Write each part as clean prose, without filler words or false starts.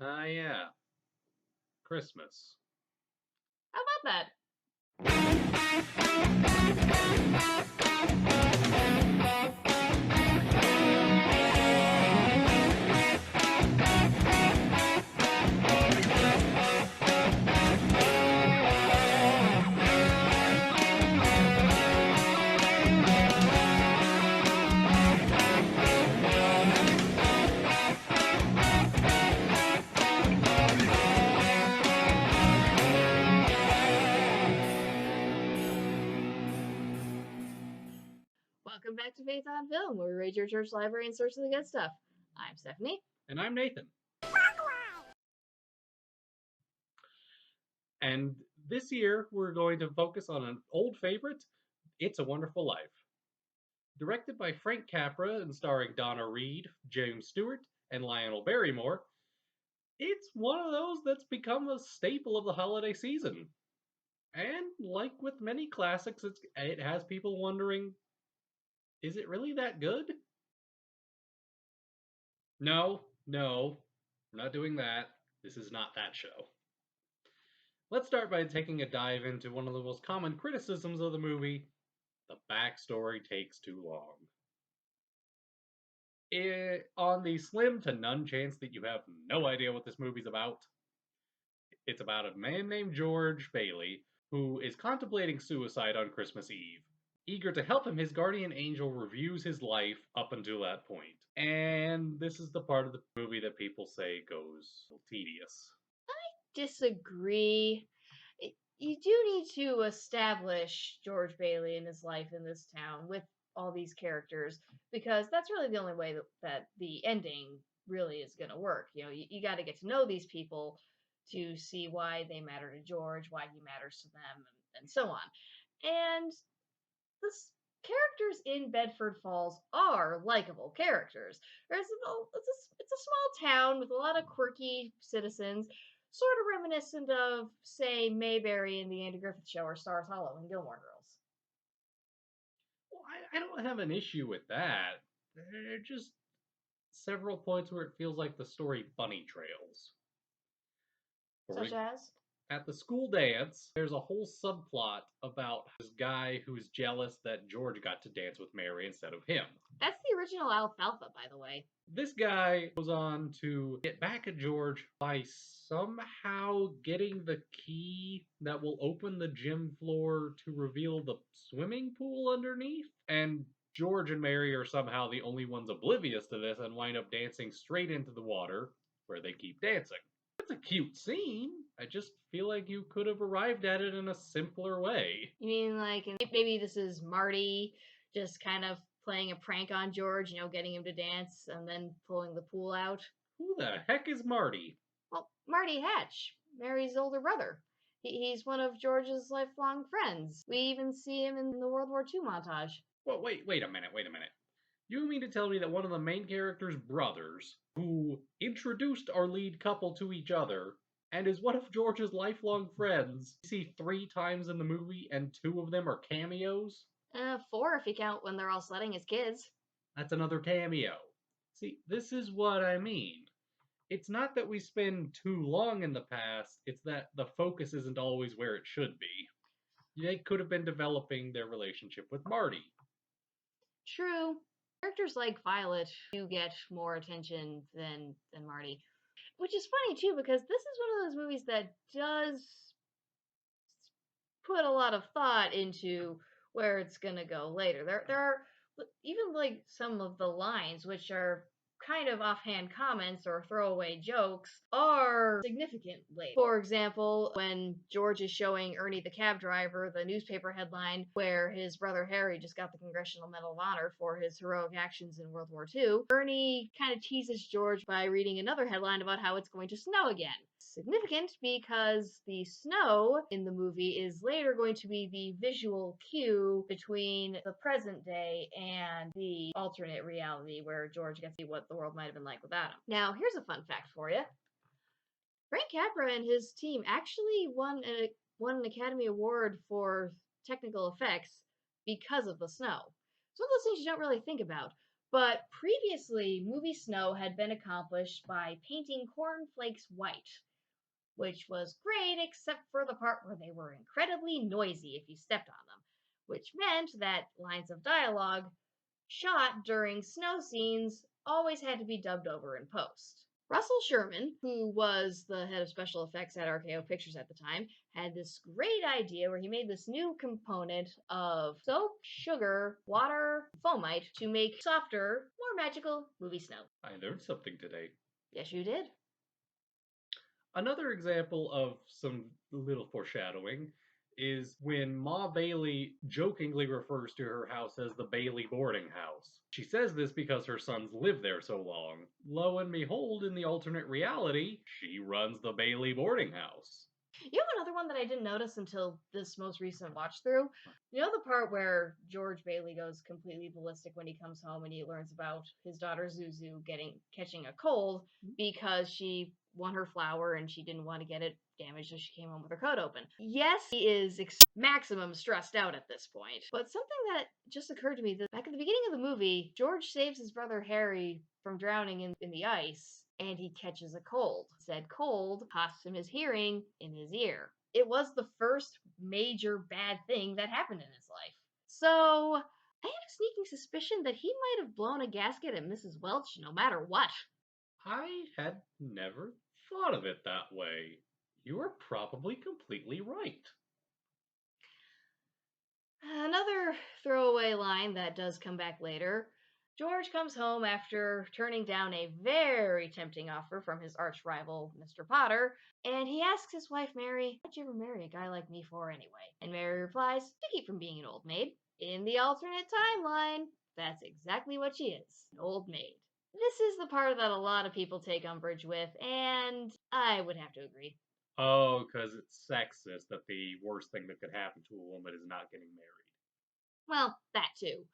Ah, yeah. Christmas. How about that? Welcome back to Faith on Film, where we raid your church library and search for the good stuff. I'm Stephanie. And I'm Nathan. And this year, we're going to focus on an old favorite, It's a Wonderful Life. Directed by Frank Capra and starring Donna Reed, James Stewart, and Lionel Barrymore, it's one of those that's become a staple of the holiday season. And like with many classics, it has people wondering, is it really that good? No, we're not doing that. This is not that show. Let's start by taking a dive into one of the most common criticisms of the movie. The backstory takes too long. On the slim to none chance that you have no idea what this movie's about, it's about a man named George Bailey who is contemplating suicide on Christmas Eve. Eager to help him, his guardian angel reviews his life up until that point. And this is the part of the movie that people say goes tedious. Disagree. You do need to establish George Bailey and his life in this town with all these characters, because that's really the only way that the ending really is going to work. You got to get to know these people to see why they matter to George, why he matters to them, and so on. And the characters in Bedford Falls are likable characters. It's a small town with a lot of quirky citizens, sort of reminiscent of, say, Mayberry in the Andy Griffith Show or Stars Hollow in Gilmore Girls. Well, I don't have an issue with that. There are just several points where it feels like the story bunny trails. Such as? At the school dance, there's a whole subplot about this guy who's jealous that George got to dance with Mary instead of him. That's the original Alfalfa, by the way. This guy goes on to get back at George by somehow getting the key that will open the gym floor to reveal the swimming pool underneath. And George and Mary are somehow the only ones oblivious to this and wind up dancing straight into the water where they keep dancing. It's a cute scene. I just feel like you could have arrived at it in a simpler way. You mean like maybe this is Marty just kind of playing a prank on George, getting him to dance and then pulling the pool out? Who the heck is Marty? Well, Marty Hatch, Mary's older brother. He's one of George's lifelong friends. We even see him in the World War II montage. Well, wait a minute. You mean to tell me that one of the main character's brothers, who introduced our lead couple to each other, and is one of George's lifelong friends, you see 3 times in the movie and 2 of them are cameos? 4 if you count when they're all sledding as kids. That's another cameo. See, this is what I mean. It's not that we spend too long in the past, it's that the focus isn't always where it should be. They could have been developing their relationship with Marty. True. Characters like Violet do get more attention than Marty. Which is funny, too, because this is one of those movies that does put a lot of thought into where it's going to go later. There are even like some of the lines, which are kind of offhand comments or throwaway jokes, are significant later. For example, when George is showing Ernie the cab driver the newspaper headline where his brother Harry just got the Congressional Medal of Honor for his heroic actions in World War II, Ernie kind of teases George by reading another headline about how it's going to snow again. Significant because the snow in the movie is later going to be the visual cue between the present day and the alternate reality where George gets to see what the world might have been like without him. Now, here's a fun fact for you. Frank Capra and his team actually won an Academy Award for technical effects because of the snow. It's one of those things you don't really think about. But previously, movie snow had been accomplished by painting cornflakes white, which was great except for the part where they were incredibly noisy if you stepped on them, which meant that lines of dialogue shot during snow scenes always had to be dubbed over in post. Russell Sherman, who was the head of special effects at RKO Pictures at the time, had this great idea where he made this new component of soap, sugar, water, foamite to make softer, more magical movie snow. I learned something today. Yes, you did. Another example of some little foreshadowing is when Ma Bailey jokingly refers to her house as the Bailey boarding house. She says this because her sons live there so long. Lo and behold, in the alternate reality, she runs the Bailey boarding house. You know another one that I didn't notice until this most recent watch through? You know the part where George Bailey goes completely ballistic when he comes home and he learns about his daughter Zuzu catching a cold because she won her flower and she didn't want to get it damaged, so she came home with her coat open. Yes, he is maximum stressed out at this point. But something that just occurred to me that back at the beginning of the movie, George saves his brother Harry from drowning in the ice, and he catches a cold. Said cold costs him his hearing in his ear. It was the first major bad thing that happened in his life. So, I had a sneaking suspicion that he might have blown a gasket at Mrs. Welch no matter what. I had never thought of it that way. You are probably completely right. Another throwaway line that does come back later. George comes home after turning down a very tempting offer from his arch rival, Mr. Potter, and he asks his wife, Mary, what'd you ever marry a guy like me for anyway? And Mary replies, to keep from being an old maid. In the alternate timeline, that's exactly what she is, an old maid. This is the part that a lot of people take umbrage with, and I would have to agree. Oh, because it's sexist that the worst thing that could happen to a woman is not getting married. Well, that too.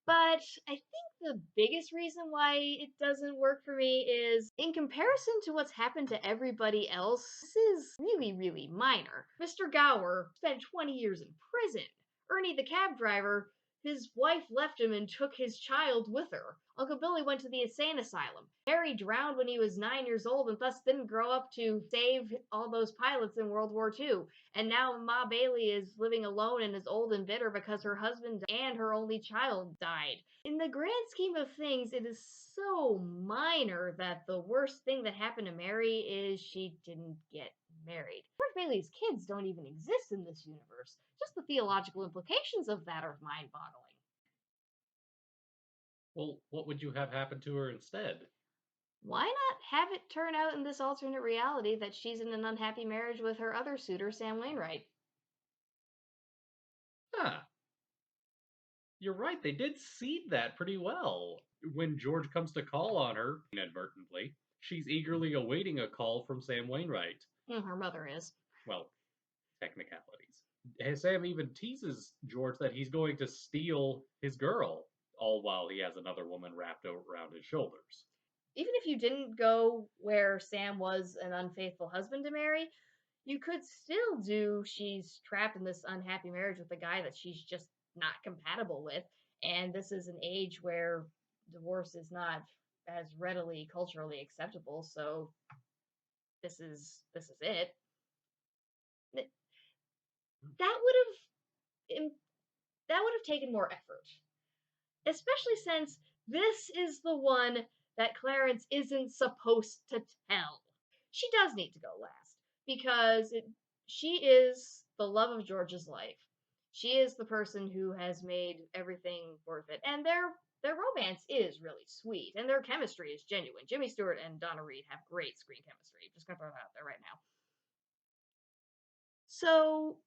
But I think the biggest reason why it doesn't work for me is in comparison to what's happened to everybody else, this is really, really minor. Mr. Gower spent 20 years in prison. Ernie the cab driver, his wife left him and took his child with her. Uncle Billy went to the insane asylum. Harry drowned when he was 9 years old and thus didn't grow up to save all those pilots in World War II. And now Ma Bailey is living alone and is old and bitter because her husband and her only child died. In the grand scheme of things, it is so minor that the worst thing that happened to Mary is she didn't get married. George Bailey's kids don't even exist in this universe. Just the theological implications of that are mind-boggling. Well, what would you have happen to her instead? Why not have it turn out in this alternate reality that she's in an unhappy marriage with her other suitor, Sam Wainwright? Huh. You're right, they did seed that pretty well. When George comes to call on her, inadvertently, she's eagerly awaiting a call from Sam Wainwright. Her mother is. Well, technicalities. Sam even teases George that he's going to steal his girl, all while he has another woman wrapped around his shoulders. Even if you didn't go where Sam was an unfaithful husband to Mary, you could still do she's trapped in this unhappy marriage with a guy that she's just not compatible with. And this is an age where divorce is not as readily culturally acceptable, so this is it. That would have that would have taken more effort. Especially since this is the one that Clarence isn't supposed to tell. She does need to go last because she is the love of George's life. She is the person who has made everything worth it, and their romance is really sweet, and their chemistry is genuine. Jimmy Stewart and Donna Reed have great screen chemistry. Just gonna throw that out there right now. So,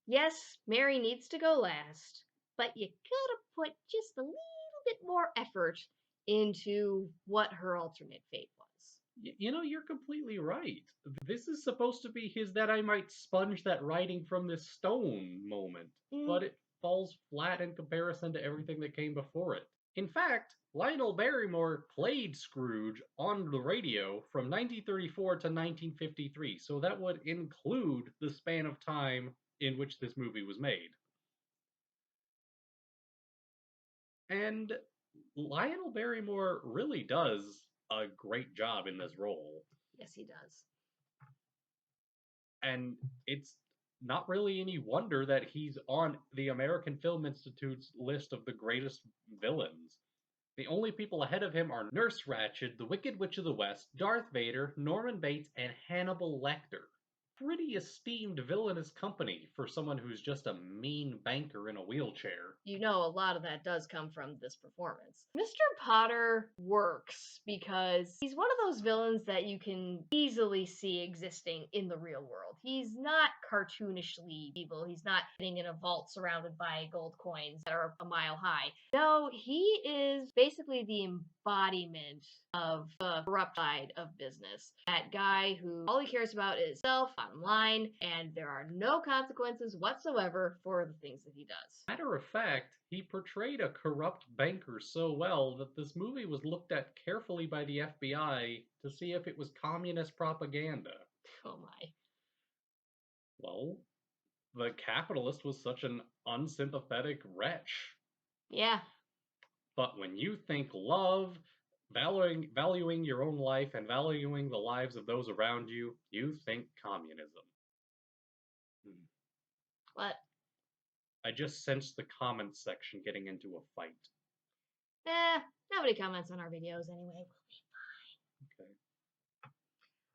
yes, Mary needs to go last, but you could have put just a little bit more effort into what her alternate fate was. You're completely right. This is supposed to be his that I might sponge that writing from this stone moment, but it falls flat in comparison to everything that came before it. In fact, Lionel Barrymore played Scrooge on the radio from 1934 to 1953, so that would include the span of time in which this movie was made. And Lionel Barrymore really does a great job in this role. Yes, he does. And it's not really any wonder that he's on the American Film Institute's list of the greatest villains. The only people ahead of him are Nurse Ratched, the Wicked Witch of the West, Darth Vader, Norman Bates, and Hannibal Lecter. Pretty esteemed villainous company for someone who's just a mean banker in a wheelchair. You know, a lot of that does come from this performance. Mr. Potter works because he's one of those villains that you can easily see existing in the real world. He's not cartoonishly evil. He's not sitting in a vault surrounded by gold coins that are a mile high. No, he is basically the embodiment of the corrupt side of business. That guy who all he cares about is self, bottom line, and there are no consequences whatsoever for the things that he does. Matter of fact, he portrayed a corrupt banker so well that this movie was looked at carefully by the FBI to see if it was communist propaganda. Oh my. Well, the capitalist was such an unsympathetic wretch. Yeah. But when you think love, valuing your own life, and valuing the lives of those around you, you think communism. Hmm. But I just sensed the comments section getting into a fight. nobody comments on our videos anyway. Okay.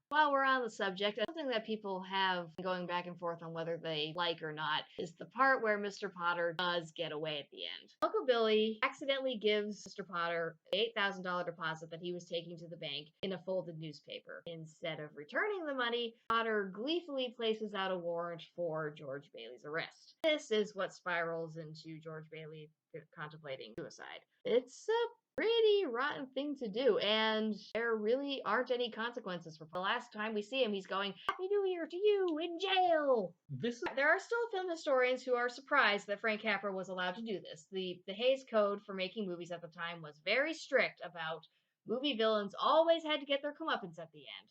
While we're on the subject, something that people have going back and forth on whether they like or not is the part where Mr. Potter does get away at the end. Uncle Billy accidentally gives Mr. Potter an $8,000 deposit that he was taking to the bank in a folded newspaper. Instead of returning the money, Potter gleefully places out a warrant for George Bailey's arrest. This is what spirals into George Bailey contemplating suicide. It's a pretty rotten thing to do, and there really aren't any consequences for the last time we see him. He's going, "Happy New Year to you in jail." There are still film historians who are surprised that Frank Capra was allowed to do this. The Hays Code for making movies at the time was very strict about movie villains always had to get their comeuppance at the end.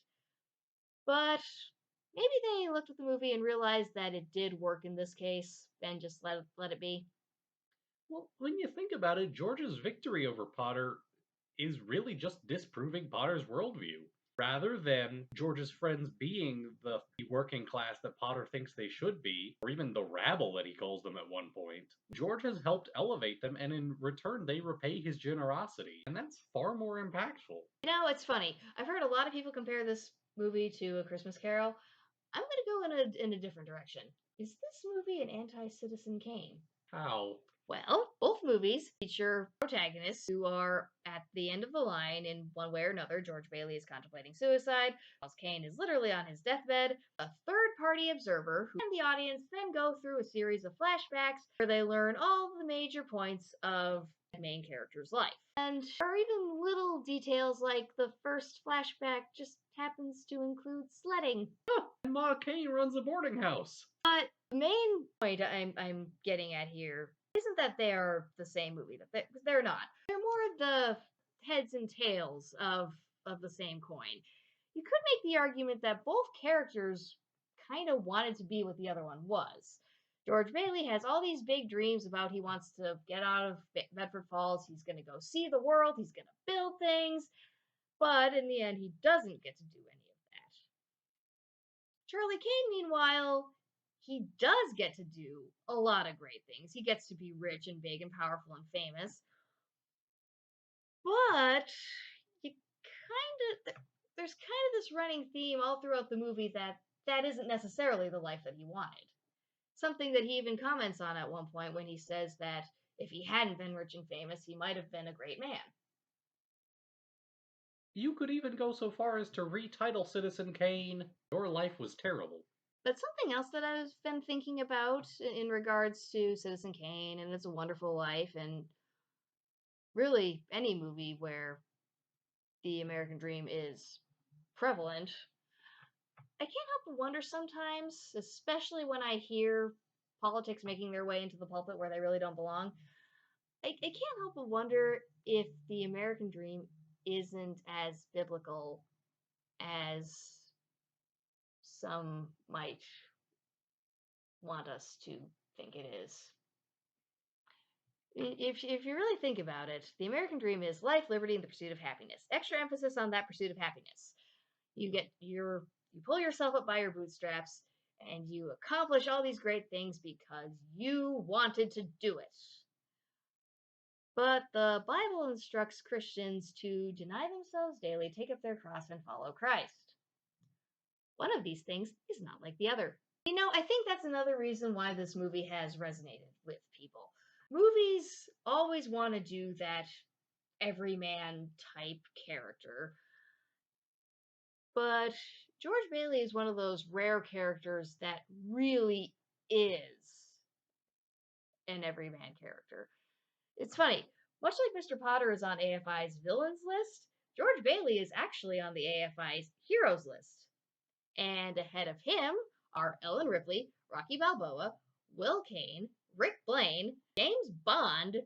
But maybe they looked at the movie and realized that it did work in this case and just let it be. Well, when you think about it, George's victory over Potter is really just disproving Potter's worldview. Rather than George's friends being the working class that Potter thinks they should be, or even the rabble that he calls them at one point, George has helped elevate them, and in return, they repay his generosity. And that's far more impactful. You know, it's funny. I've heard a lot of people compare this movie to A Christmas Carol. I'm going to go in a different direction. Is this movie an anti-Citizen Kane? How? Well, both movies feature protagonists who are at the end of the line in one way or another. George Bailey is contemplating suicide, whilst Kane is literally on his deathbed. A third-party observer who and the audience then go through a series of flashbacks where they learn all the major points of the main character's life. And there are even little details like the first flashback just happens to include sledding. And Ma Kane runs a boarding house. But the main point I'm getting at here isn't that they are the same movie. That they're not. They're more the heads and tails of the same coin. You could make the argument that both characters kind of wanted to be what the other one was. George Bailey has all these big dreams about he wants to get out of Bedford Falls. He's going to go see the world. He's going to build things. But in the end, he doesn't get to do any of that. Charlie Kane, meanwhile, he does get to do a lot of great things. He gets to be rich and big and powerful and famous. But you there's kind of this running theme all throughout the movie that isn't necessarily the life that he wanted. Something that he even comments on at one point when he says that if he hadn't been rich and famous, he might have been a great man. You could even go so far as to retitle Citizen Kane, Your Life Was Terrible. But something else that I've been thinking about in regards to Citizen Kane and It's a Wonderful Life, and really any movie where the American dream is prevalent, I can't help but wonder sometimes, especially when I hear politics making their way into the pulpit where they really don't belong, I can't help but wonder if the American dream isn't as biblical as some might want us to think it is. If you really think about it, the American dream is life, liberty, and the pursuit of happiness. Extra emphasis on that pursuit of happiness. You pull yourself up by your bootstraps and you accomplish all these great things because you wanted to do it. But the Bible instructs Christians to deny themselves daily, take up their cross, and follow Christ. One of these things is not like the other. I think that's another reason why this movie has resonated with people. Movies always want to do that everyman type character, but George Bailey is one of those rare characters that really is an everyman character. It's funny, much like Mr. Potter is on AFI's villains list, George Bailey is actually on the AFI's heroes list. And ahead of him are Ellen Ripley, Rocky Balboa, Will Kane, Rick Blaine, James Bond,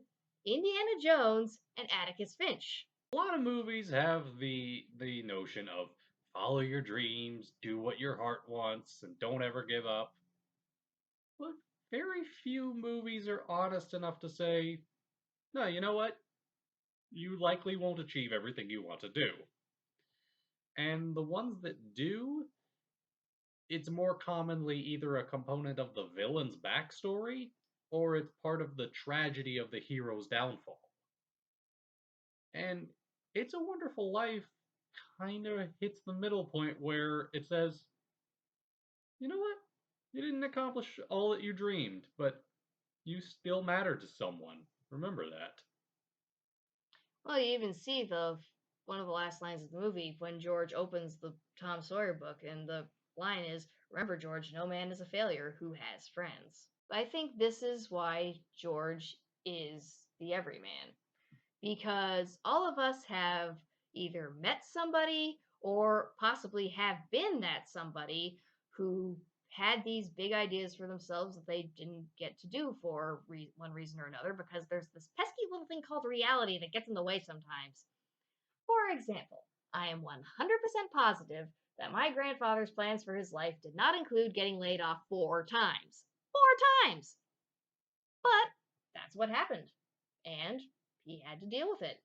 Indiana Jones, and Atticus Finch. A lot of movies have the notion of follow your dreams, do what your heart wants, and don't ever give up. But very few movies are honest enough to say, no, you know what? You likely won't achieve everything you want to do. And the ones that do, it's more commonly either a component of the villain's backstory or it's part of the tragedy of the hero's downfall. And It's a Wonderful Life kind of hits the middle point where it says, you know what? You didn't accomplish all that you dreamed, but you still matter to someone. Remember that. Well, you even see the one of the last lines of the movie when George opens the Tom Sawyer book, and the line is, "Remember, George, no man is a failure who has friends." I think this is why George is the everyman, because all of us have either met somebody or possibly have been that somebody who had these big ideas for themselves that they didn't get to do for one reason or another, because there's this pesky little thing called reality that gets in the way sometimes. For example, I am 100% positive that my grandfather's plans for his life did not include getting laid off 4 times. 4 times! But that's what happened. And he had to deal with it.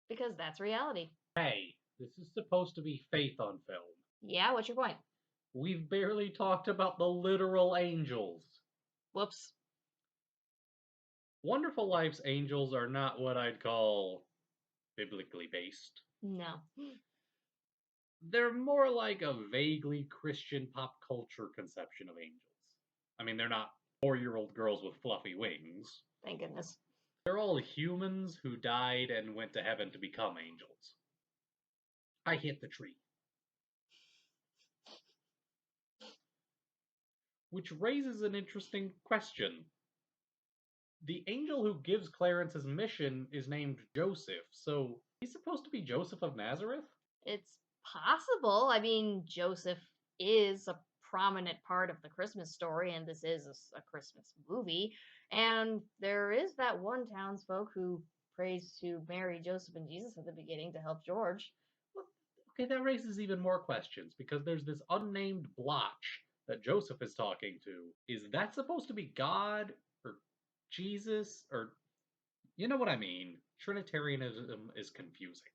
Because that's reality. Hey, this is supposed to be faith on film. Yeah, what's your point? We've barely talked about the literal angels. Whoops. Wonderful Life's angels are not what I'd call biblically based. No. They're more like a vaguely Christian pop culture conception of angels. I mean, they're not 4-year-old girls with fluffy wings. Thank goodness. They're all humans who died and went to heaven to become angels. I hit the tree. Which raises an interesting question. The angel who gives Clarence his mission is named Joseph, so he's supposed to be Joseph of Nazareth? It's possible. I mean, Joseph is a prominent part of the Christmas story, and this is a Christmas movie. And there is that one townsfolk who prays to Mary, Joseph, and Jesus at the beginning to help George. Okay, that raises even more questions because there's this unnamed blotch that Joseph is talking to. Is that supposed to be God or Jesus or you know what I mean? Trinitarianism is confusing.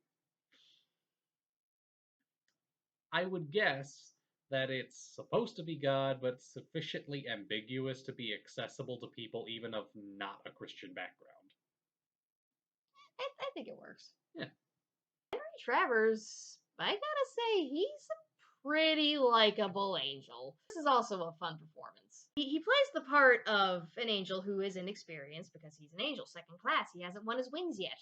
I would guess that it's supposed to be God, but sufficiently ambiguous to be accessible to people even of not a Christian background. I think it works. Yeah. Travers, I gotta say, he's a pretty likable angel. This is also a fun performance. He plays the part of an angel who is inexperienced because he's an angel, second class. He hasn't won his wings yet.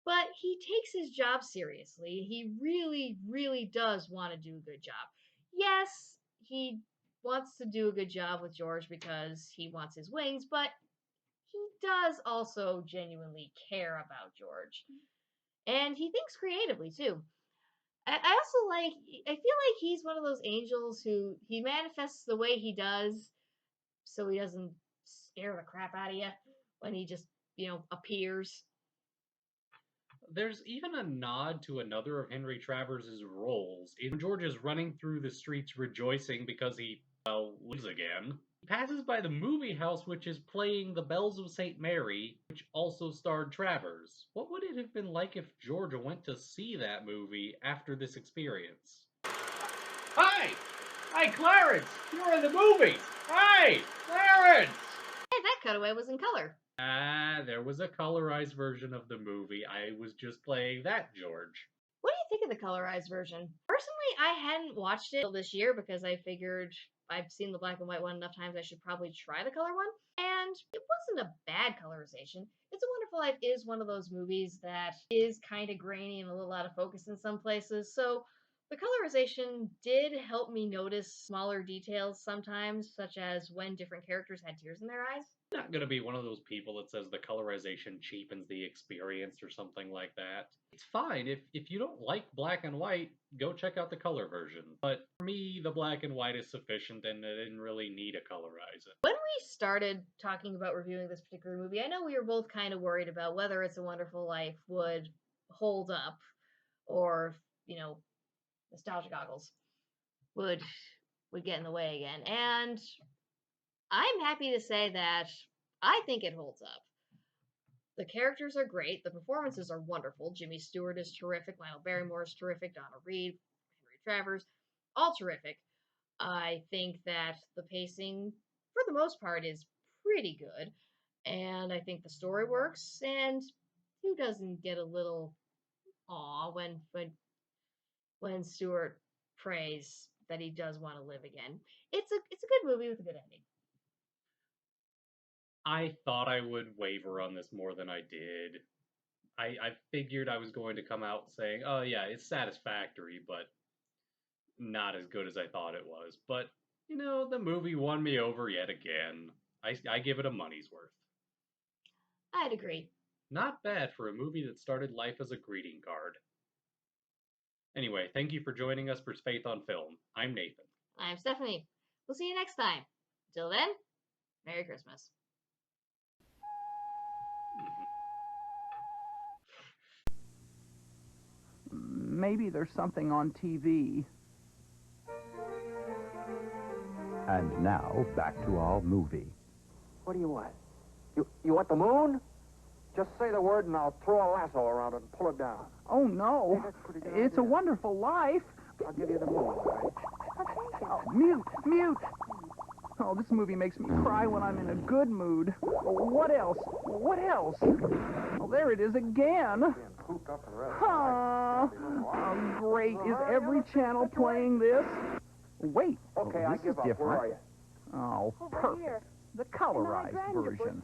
But he takes his job seriously. He really, really does want to do a good job. Yes, he wants to do a good job with George because he wants his wings, but he does also genuinely care about George. And he thinks creatively too. I also I feel like he's one of those angels who he manifests the way he does so he doesn't scare the crap out of you when he just, appears. There's even a nod to another of Henry Travers' roles. When George is running through the streets rejoicing because he, well, lives again. He passes by the movie house, which is playing The Bells of St. Mary, which also starred Travers. What would it have been like if Georgia went to see that movie after this experience? Hi! Hi, Clarence! You're in the movie! Hi! Clarence! Hey, that cutaway was in color. There was a colorized version of the movie. I was just playing that, George. What do you think of the colorized version? Personally, I hadn't watched it this year because I figured I've seen the black and white one enough times I should probably try the color one. And it wasn't a bad colorization. It's a Wonderful Life is one of those movies that is kind of grainy and a little out of focus in some places. So the colorization did help me notice smaller details sometimes, such as when different characters had tears in their eyes. Not gonna be one of those people that says the colorization cheapens the experience or something like that. It's fine if you don't like black and white, go check out the color version. But for me, the black and white is sufficient, and I didn't really need to colorize it. When we started talking about reviewing this particular movie, I know we were both kind of worried about whether It's a Wonderful Life would hold up or, you know, nostalgia goggles would get in the way again. And I'm happy to say that I think it holds up. The characters are great. The performances are wonderful. Jimmy Stewart is terrific. Lionel Barrymore is terrific. Donna Reed, Henry Travers, all terrific. I think that the pacing, for the most part, is pretty good. And I think the story works. And who doesn't get a little awe when Stewart prays that he does want to live again? It's a good movie with a good ending. I thought I would waver on this more than I did. I figured I was going to come out saying, oh yeah, it's satisfactory, but not as good as I thought it was. But, the movie won me over yet again. I give it a money's worth. I'd agree. Not bad for a movie that started life as a greeting card. Anyway, thank you for joining us for Faith on Film. I'm Nathan. I'm Stephanie. We'll see you next time. Till then, Merry Christmas. Maybe there's something on TV. And now, back to our movie. What do you want? You want the moon? Just say the word and I'll throw a lasso around it and pull it down. Oh, no. Hey, that's a pretty good It's idea. a Wonderful Life. I'll give you the moon, all right? Oh, mute. Oh, this movie makes me cry when I'm in a good mood. Oh, what else? Oh, there it is again. Being pooped up and ready. Oh, great. Is every channel playing this? Wait. Okay, oh, I this give is up. different. Where are you? Oh, Over perfect. here. The colorized version.